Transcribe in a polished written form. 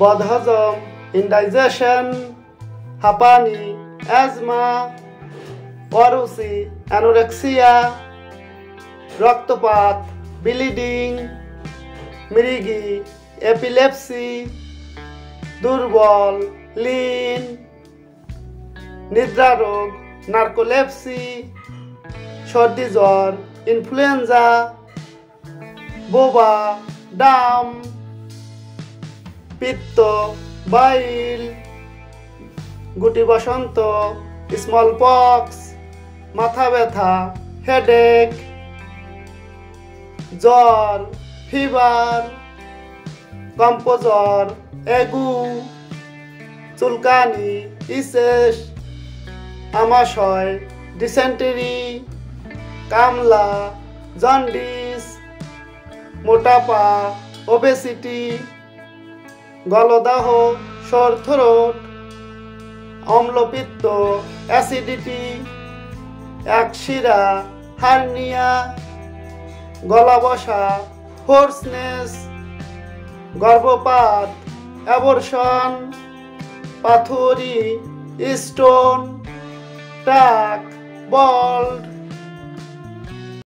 বদহজম, ইনডাইজেশন, হাঁপানি, অ্যাজমা, অরুচি, অ্যানোরেক্সিয়া, রক্তপাত, ব্লিডিং, মৃগী, এপিলেপসি, দুর্বল, লিন, নিদ্রারোগ, নার্কোলেপসি, সর্দি জ্বর, ইনফ্লুয়েঞ্জা, বোবা, ডাম, পিত্ত, বাইল, গুটি বসন্ত, স্মল পক্স, মাথা ব্যথা, হেডেক, জ্বর, ফিভার, কম্পজ্বর, এগু, চুলকানি, ইসেস, আমাশয়, ডিসেন্টারি, কামলা, জন্ডিস, মোটাপা, ওবেসিটি, গলদাহ, সর থ্রোট, অম্লপিত্ত, অ্যাসিডিটি, একশিরা, হার্নিয়া, গলা বসা, হোর্সনেস, গর্ভপাত, অ্যাবর্শন, পাথরি, স্টোন, টাক, বল্ড,